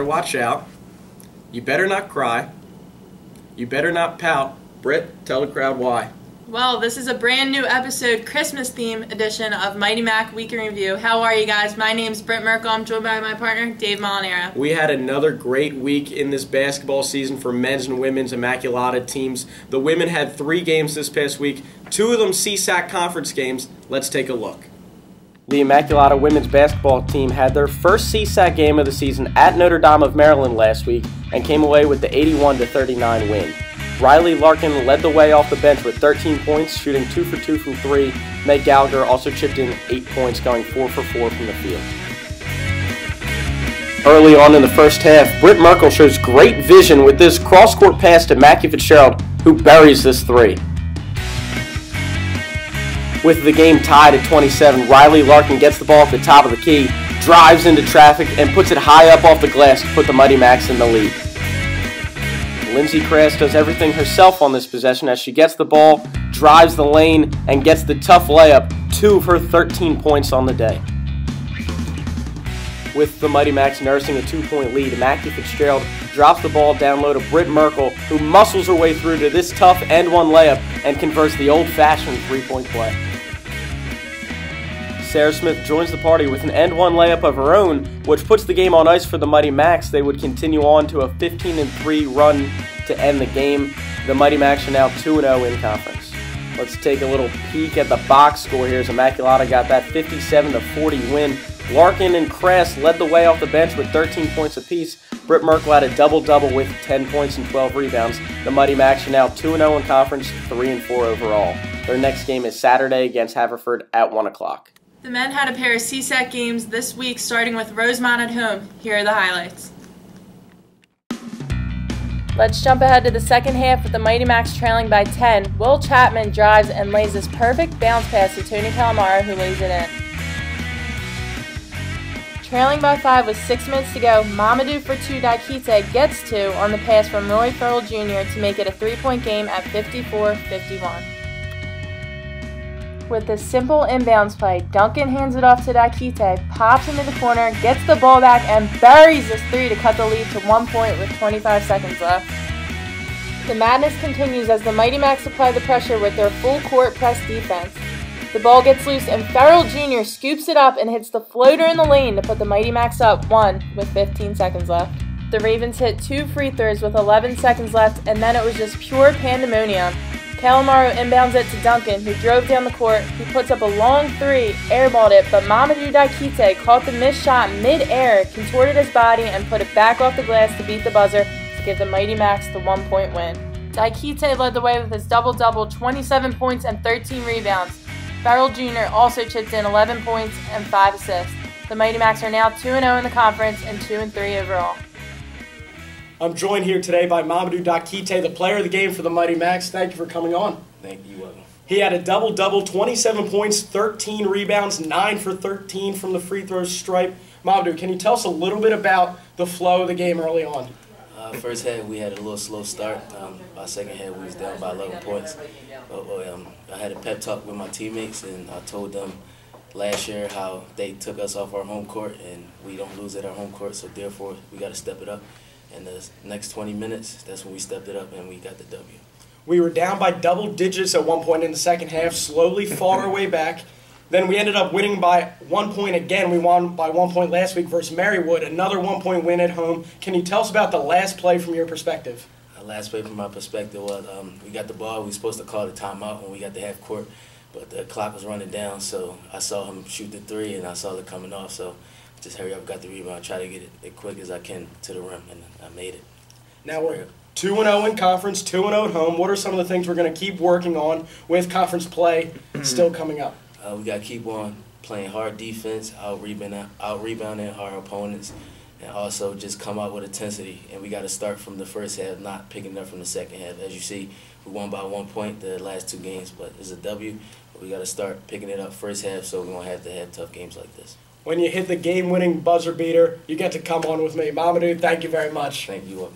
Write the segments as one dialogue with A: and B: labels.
A: better watch out. You better not cry. You better not pout. Britt, tell the crowd why.
B: Well, this is a brand new episode, Christmas theme edition of Mighty Mac Week in Review. How are you guys? My name's Britt Merkel. I'm joined by my partner, Dave Molinaro.
A: We had another great week in this basketball season for men's and women's Immaculata teams. The women had 3 games this past week, 2 of them CSAC conference games. Let's take a look. The Immaculata women's basketball team had their first CSAC game of the season at Notre Dame of Maryland last week and came away with the 81-39 win. Riley Larkin led the way off the bench with 13 points, shooting 2 for 2 from 3. Meg Gallagher also chipped in 8 points, going 4 for 4 from the field. Early on in the first half, Britt Merkel shows great vision with this cross-court pass to Mackie Fitzgerald, who buries this 3. With the game tied at 27, Riley Larkin gets the ball at the top of the key, drives into traffic, and puts it high up off the glass to put the Mighty Macs in the lead. Lindsey Crass does everything herself on this possession as she gets the ball, drives the lane, and gets the tough layup, 2 of her 13 points on the day. With the Mighty Macs nursing a 2-point lead, Mackie Fitzgerald drops the ball down low to Britt Merkel, who muscles her way through to this tough end-one layup and converts the old-fashioned 3-point play. Sarah Smith joins the party with an end-one layup of her own, which puts the game on ice for the Mighty Macs. They would continue on to a 15-3 run to end the game. The Mighty Macs are now 2-0 in conference. Let's take a little peek at the box score here as Immaculata got that 57-40 win. Larkin and Crass led the way off the bench with 13 points apiece. Britt Merkel had a double-double with 10 points and 12 rebounds. The Mighty Macs are now 2-0 in conference, 3-4 overall. Their next game is Saturday against Haverford at 1 o'clock.
B: The men had a pair of CSAC games this week, starting with Rosemont at home. Here are the highlights. Let's jump ahead to the second half with the Mighty Macs trailing by 10. Will Chapman drives and lays this perfect bounce pass to Tony Calamaro, who lays it in. Trailing by 5 with 6 minutes to go, Mamadou for 2 Daikite gets 2 on the pass from Roy Farrell Jr. to make it a 3-point game at 54-51. With a simple inbounds play, Duncan hands it off to Daikite, pops into the corner, gets the ball back, and buries this 3 to cut the lead to 1 point with 25 seconds left. The madness continues as the Mighty Macs apply the pressure with their full-court press defense. The ball gets loose, and Farrell Jr. scoops it up and hits the floater in the lane to put the Mighty Macs up 1 with 15 seconds left. The Ravens hit 2 free throws with 11 seconds left, and then it was just pure pandemonium. Calamaro inbounds it to Duncan, who drove down the court. He puts up a long 3, airballed it, but Mamadou Daikite caught the missed shot mid-air, contorted his body, and put it back off the glass to beat the buzzer to give the Mighty Macs the 1-point win. Daikite led the way with his double-double, 27 points and 13 rebounds. Farrell Jr. also chipped in 11 points and 5 assists. The Mighty Macs are now 2-0 in the conference and 2-3 overall.
A: I'm joined here today by Mamadou Daikite, the player of the game for the Mighty Macs. Thank you for coming on.
C: Thank you.
A: He had a double-double, 27 points, 13 rebounds, 9 for 13 from the free throw stripe. Mamadou, can you tell us a little bit about the flow of the game early on?
C: First half, we had a little slow start. By second half, we was down by 11 points. I had a pep talk with my teammates, and I told them last year how they took us off our home court, and we don't lose at our home court, so therefore we got to step it up. And the next 20 minutes, that's when we stepped it up and we got the W.
A: We were down by double digits at one point in the second half, slowly fought our way back. Then we ended up winning by 1 point again. We won by 1 point last week versus Marywood, another 1-point win at home. Can you tell us about the last play from your perspective?
C: The last play from my perspective was we got the ball. We were supposed to call the timeout when we got the half court, but the clock was running down, so I saw him shoot the 3 and I saw it coming off. So just hurry up, got the rebound, try to get it as quick as I can to the rim, and I made it.
A: Now we're 2-0 in conference, 2-0 at home. What are some of the things we're going to keep working on with conference play still coming up?
C: We got to keep on playing hard defense, out-rebounding our opponents, and also just come out with intensity. And we got to start from the first half, not picking up from the second half. As you see, we won by 1 point the last 2 games, but it's a W. But we got to start picking it up first half so we won't have to have tough games like this.
A: When you hit the game-winning buzzer beater, you get to come on with me. Mamadou, thank you very much.
C: Thank you.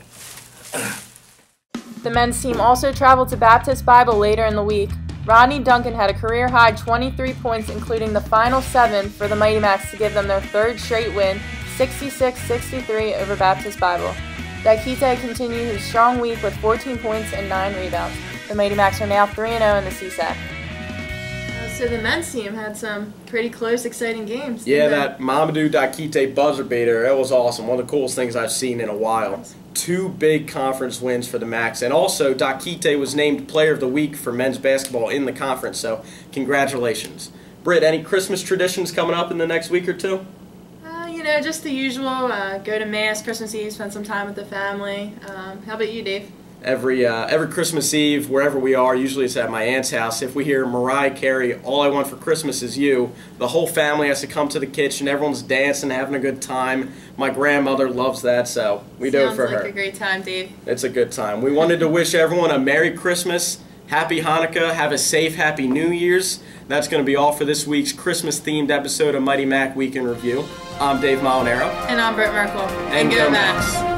B: The men's team also traveled to Baptist Bible later in the week. Rodney Duncan had a career-high 23 points, including the final 7 for the Mighty Macs to give them their 3rd straight win, 66-63 over Baptist Bible. Daikite continued his strong week with 14 points and 9 rebounds. The Mighty Macs are now 3-0 in the CSAC. So the men's team had some pretty close, exciting games.
D: Yeah, that Mamadou Daikite buzzer beater, that was awesome. One of the coolest things I've seen in a while. 2 big conference wins for the Macs. And also, Daikite was named Player of the Week for men's basketball in the conference, so congratulations. Britt, any Christmas traditions coming up in the next week or two?
B: Just the usual, go to Mass, Christmas Eve, spend some time with the family. How about you, Dave?
D: Every Christmas Eve, wherever we are, usually it's at my aunt's house, if we hear Mariah Carey, All I Want for Christmas Is You, the whole family has to come to the kitchen, everyone's dancing, having a good time. My grandmother loves that, so we do it for her.
B: Sounds like a great time, Dave.
D: It's a good time. We wanted to wish everyone a Merry Christmas, Happy Hanukkah, have a safe, Happy New Year's. That's going to be all for this week's Christmas-themed episode of Mighty Mac Week in Review. I'm Dave Molinaro.
B: And I'm Britt Merkel.
D: And
B: go Macs.